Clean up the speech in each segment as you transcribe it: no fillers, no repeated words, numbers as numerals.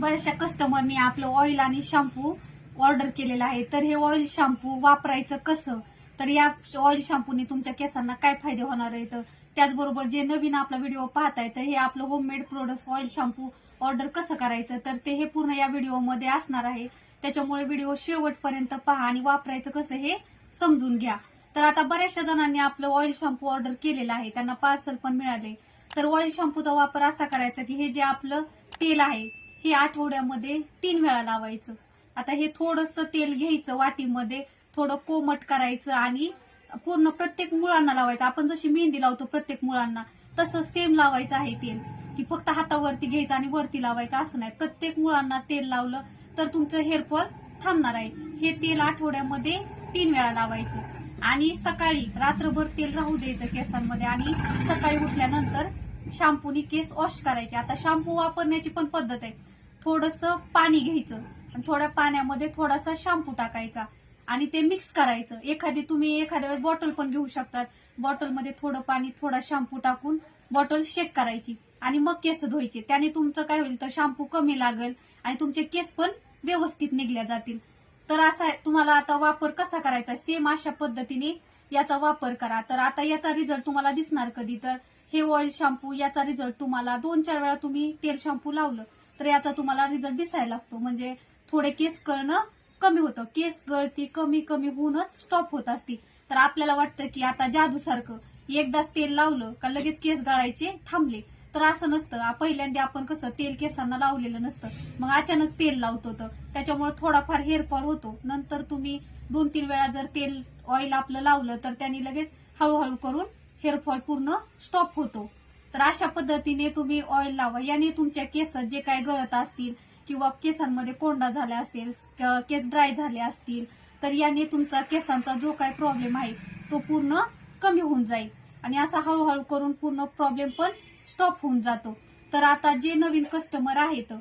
बऱ्याचशा कस्टमरनी आपलं ऑइल आणि शॅम्पू ऑर्डर केलेला आहे. तर हे ऑइल शॅम्पू वापरायचं कसं, तर या ऑइल शॅम्पूने तुमच्या केसांना काय फायदे होणार आहेत, त्याचबरोबर जे नवीन आपला व्हिडिओ पाहताय तर हे आपलं homemade product oil shampoo order कसं करायचं, तर ते हे पूर्ण या व्हिडिओमध्ये असणार आहे. त्याच्यामुळे व्हिडिओ शेवटपर्यंत पहा आणि वापरायचं कसं हे समजून घ्या. तर आता बऱ्याचशा जणांनी आपलं ऑइल शॅम्पू ऑर्डर केलेलं आहे, त्यांना पार्सल पण मिळाले. तर ऑइल शॅम्पूचा वापर असा करायचा की हे जे आपलं तेल आहे हे आठवड्यामध्ये 3 वेळा लावायचं. आता हे थोडंसं तेल घ्यायचं वाटीमध्ये, थोडं कोमट करायचं आणि पूर्ण प्रत्येक मुळांना लावायचं. आपण जशी मेहंदी लावतो प्रत्येक मुळांना तसं सेम लावायचं आहे तेल, की फक्त हातावरती घ्यायचं आणि वरती लावायचं असं नाही. प्रत्येक मुळांना तेल लावलं तर तुमचं हेअरफॉल थांबणार आहे. हे तेल आठवड्यामध्ये 3 वेळा लावायचं आणि सकाळी रात्रभर तेल राहू द्यायचं केसांमध्ये आणि सकाळी उठल्यानंतर शॅम्पूनी केस वॉश करायचे. आता शॅम्पू वापरण्याची पण पद्धत आहे. थोडंसं पाणी घ्यायचं आणि थोड्या पाण्यामध्ये थोडासा शॅम्पू टाकायचा आणि ते मिक्स करायचं. तुम्ही एखाद्या वेळेस बॉटल पण घेऊ शकतात. बॉटलमध्ये थोडं पाणी थोडा शॅम्पू टाकून बॉटल शेक करायची आणि मग केस धुवायचे. त्याने तुमचं काय होईल तर शॅम्पू कमी लागेल आणि तुमचे केस पण व्यवस्थित निघल्या जातील. तर असा तुम्हाला आता वापर कसा करायचा, सेम अशा पद्धतीने याचा वापर करा. तर आता याचा रिझल्ट तुम्हाला दिसणार कधी, तर हे ऑइल शॅम्पू याचा रिझल्ट तुम्हाला 2-4 वेळा तुम्ही तेल शॅम्पू लावलं तर याचा तुम्हाला रिझल्ट दिसायला लागतो. म्हणजे थोडे केस गळणं कमी होतं. केस गळती कमी कमी होऊनच स्टॉप होत असती. तर आपल्याला वाटतं की आता जादूसारखं एकदाच तेल लावलं का लगेच केस गळायचे थांबले, तर असं नसतं. पहिल्यांदा आपण कसं तेल केसांना लावलेलं नसतं, मग अचानक तेल लावतो तर त्याच्यामुळे थोडाफार हेअरफॉल होतो. नंतर तुम्ही 2-3 वेळा जर तेल ऑइल आपलं लावलं तर त्यांनी लगेच हळूहळू करून हेअरफॉल पूर्ण स्टॉप होतो. तर अशा पद्धतीने तुम्ही ऑइल लावा. याने तुमच्या केस जे काय गळत असतील किंवा केसांमध्ये कोंडा झाला असेल, केस ड्राय झाले असतील, तर याने तुमचा केसांचा जो काय प्रॉब्लेम आहे तो पूर्ण कमी होऊन जाईल आणि असा हळूहळू करून पूर्ण प्रॉब्लेम पण स्टॉप होऊन जातो. तर आता जे नवीन कस्टमर आहेत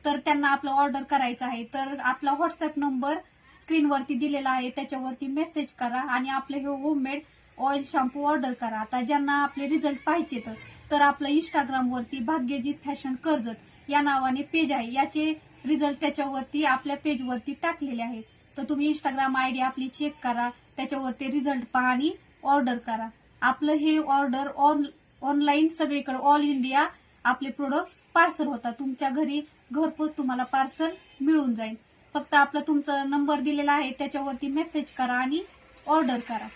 तर त्यांना आपलं ऑर्डर करायचं आहे, तर आपला व्हॉट्सअप नंबर स्क्रीनवरती दिलेला आहे, त्याच्यावरती मेसेज करा आणि आपलं हे होममेड ऑइल शॅम्पू ऑर्डर करा. आता ज्यांना आपले रिझल्ट पाहिजे तर आपलं इंस्टाग्रामवरती भाग्यजीत फॅशन कर्जत या नावाने पेज आहे. याचे रिझल्ट त्याच्यावरती आपल्या पेजवरती टाकलेले आहेत. तर तुम्ही इंस्टाग्राम आयडी आपली चेक करा, त्याच्यावरती रिझल्ट पहा आणि ऑर्डर करा. आपलं हे ऑर्डर ऑनलाईन सगळीकडे ऑल इंडिया आपले प्रोडक्ट्स पार्सल होतात. तुमच्या घरी घरपोच तुम्हाला पार्सल मिळून जाईल. फक्त आपला तुमचा नंबर दिलेला आहे त्याच्यावरती मेसेज करा आणि ऑर्डर करा.